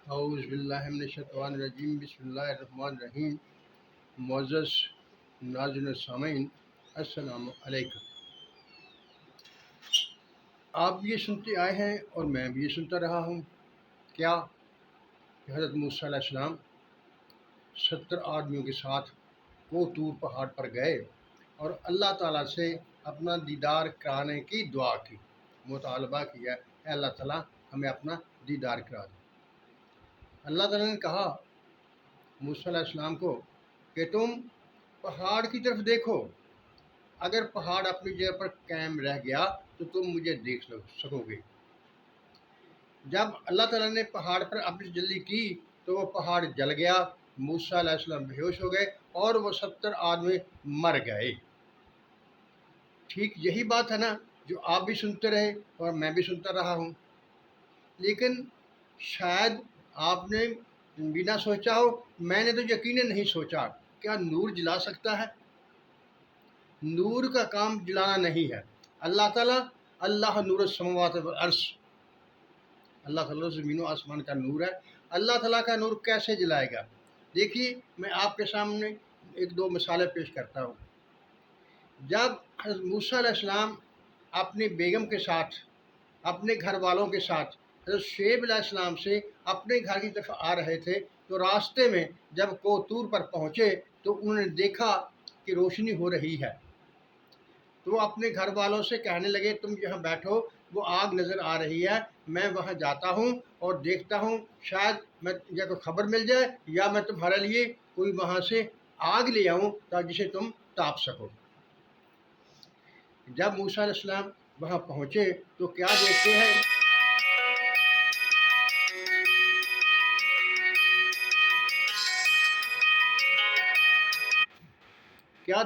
اعوذ باللہ من الشیطان الرجیم، بسم اللہ الرحمن الرحیم۔ معزز ناظرین سامعین، السلام علیکم۔ آپ بھی یہ سنتے آئے ہیں اور میں بھی یہ سنتا رہا ہوں کیا کہ حضرت موسیٰ علیہ السلام 70 آدمیوں کے ساتھ طور پہاڑ پر گئے اور اللہ تعالیٰ سے اپنا دیدار کرانے کی دعا کی، مطالبہ کیا، اے اللہ تعالیٰ ہمیں اپنا دیدار کرا دو۔ اللہ تعالیٰ نے کہا موسیٰ علیہ السلام کو کہ تم پہاڑ کی طرف دیکھو، اگر پہاڑ اپنی جگہ پر قائم رہ گیا تو تم مجھے دیکھ سکو گے۔ جب اللہ تعالیٰ نے پہاڑ پر اپنی تجلی کی تو وہ پہاڑ جل گیا، موسیٰ علیہ السلام بے ہوش ہو گئے اور وہ 70 آدمی مر گئے۔ ٹھیک یہی بات ہے نا جو آپ بھی سنتے رہے اور میں بھی سنتا رہا ہوں، لیکن شاید آپ نے بھی نہ سوچا ہو، میں نے تو یقیناً نہیں سوچا، کیا نور جلا سکتا ہے؟ نور کا کام جلانا نہیں ہے۔ اللہ تعالیٰ اللہ نور السماوات والارض، اللہ تعالیٰ زمین و آسمان کا نور ہے۔ اللہ تعالیٰ کا نور کیسے جلائے گا؟ دیکھیے، میں آپ کے سامنے ایک دو مثالیں پیش کرتا ہوں۔ جب حضرت موسیٰ علیہ السلام اپنی بیگم کے ساتھ، اپنے گھر والوں کے ساتھ حضرت شعیب علیہ السلام سے اپنے گھر کی طرف آ رہے تھے تو راستے میں جب طور پر پہنچے تو انہوں نے دیکھا کہ روشنی ہو رہی ہے، تو وہ اپنے گھر والوں سے کہنے لگے تم یہاں بیٹھو، وہ آگ نظر آ رہی ہے، میں وہاں جاتا ہوں اور دیکھتا ہوں شاید میں یا کوئی خبر مل جائے یا میں تمہارے لیے کوئی وہاں سے آگ لے آؤں تاکہ جسے تم تاپ سکو۔ جب موسیٰ علیہ السلام وہاں پہنچے تو کیا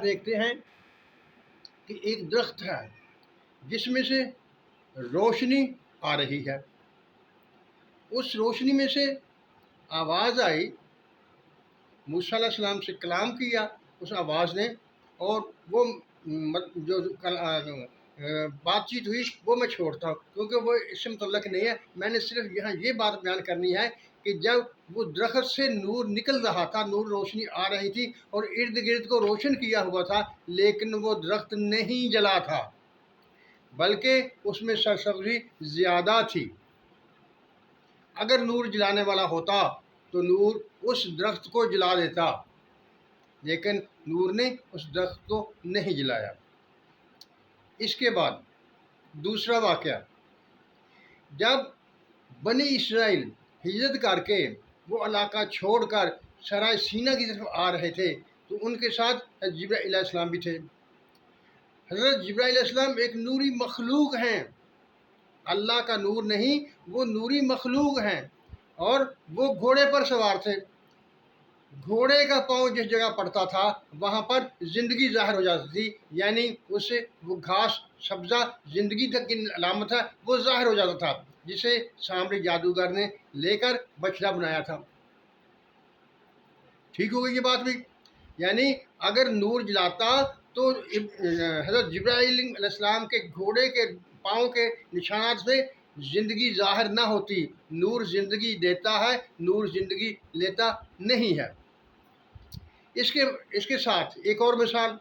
دیکھتے ہیں کہ ایک درخت ہے جس میں سے روشنی آ رہی ہے۔ اس روشنی میں سے آواز آئی، موسیٰ علیہ السلام سے کلام کیا اس آواز نے، اور وہ جو بات چیت ہوئی وہ میں چھوڑتا ہوں کیونکہ وہ اس سے متعلق نہیں ہے۔ میں نے صرف یہاں یہ بات بیان کرنی ہے کہ جب وہ درخت سے نور نکل رہا تھا، نور روشنی آ رہی تھی اور ارد گرد کو روشن کیا ہوا تھا، لیکن وہ درخت نہیں جلا تھا بلکہ اس میں سرسبزی زیادہ تھی۔ اگر نور جلانے والا ہوتا تو نور اس درخت کو جلا دیتا، لیکن نور نے اس درخت کو نہیں جلایا۔ اس کے بعد دوسرا واقعہ، جب بنی اسرائیل ہجرت کر کے وہ علاقہ چھوڑ کر سرائے سینا کی طرف آ رہے تھے تو ان کے ساتھ جبرائیل علیہ السلام بھی تھے۔ حضرت جبرائیل علیہ السلام ایک نوری مخلوق ہیں، اللہ کا نور نہیں، وہ نوری مخلوق ہیں، اور وہ گھوڑے پر سوار تھے۔ گھوڑے کا پاؤں جس جگہ پڑتا تھا وہاں پر زندگی ظاہر ہو جاتی تھی، یعنی اسے وہ گھاس سبزہ زندگی تک کی علامت ہے وہ ظاہر ہو جاتا تھا، جسے سامری جادوگر نے لے کر بچڑا بنایا تھا۔ ٹھیک ہو گئی یہ بات بھی؟ یعنی اگر نور جلاتا تو حضرت جبرائیل علیہ السلام کے گھوڑے کے پاؤں کے نشانات سے زندگی ظاہر نہ ہوتی۔ نور زندگی دیتا ہے، نور زندگی لیتا نہیں ہے۔ اس کے ساتھ ایک اور مثال،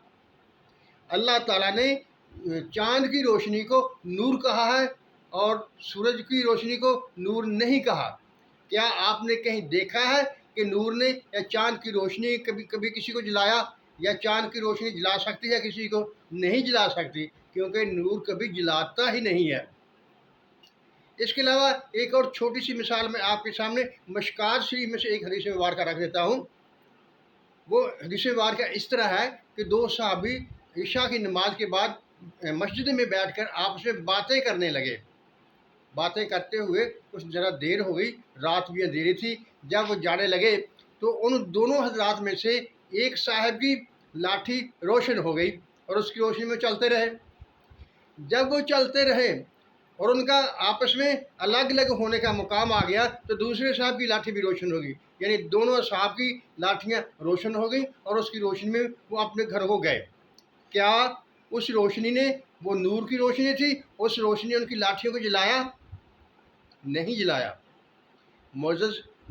اللہ تعالیٰ نے چاند کی روشنی کو نور کہا ہے اور سورج کی روشنی کو نور نہیں کہا۔ کیا آپ نے کہیں دیکھا ہے کہ نور نے یا چاند کی روشنی کبھی کسی کو جلایا؟ یا چاند کی روشنی جلا سکتی ہے کسی کو؟ نہیں جلا سکتی، کیونکہ نور کبھی جلاتا ہی نہیں ہے۔ اس کے علاوہ ایک اور چھوٹی سی مثال میں آپ کے سامنے مشکوٰۃ شریف میں سے ایک حدیث مبارکہ رکھ دیتا ہوں۔ وہ حدیث مبارکہ اس طرح ہے کہ دو صحابی عشاء کی نماز کے بعد مسجد میں بیٹھ کر آپس میں باتیں کرنے لگے۔ باتیں کرتے ہوئے کچھ ذرا دیر ہو گئی، رات بھی اندھیری تھی۔ جب وہ جانے لگے تو ان دونوں حضرات میں سے ایک صاحب کی لاٹھی روشن ہو گئی اور اس کی روشنی میں چلتے رہے۔ جب وہ چلتے رہے اور ان کا آپس میں الگ الگ ہونے کا مقام آ گیا تو دوسرے صاحب کی لاٹھی بھی روشن ہوگی، یعنی دونوں صاحب کی لاٹھیاں روشن ہو گئیں اور اس کی روشنی میں وہ اپنے گھر کو گئے۔ کیا اس روشنی نے، وہ نور کی روشنی تھی، اس روشنی نے ان کی لاٹھیوں کو جلایا؟ نہیں جلایا۔ معزز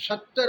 70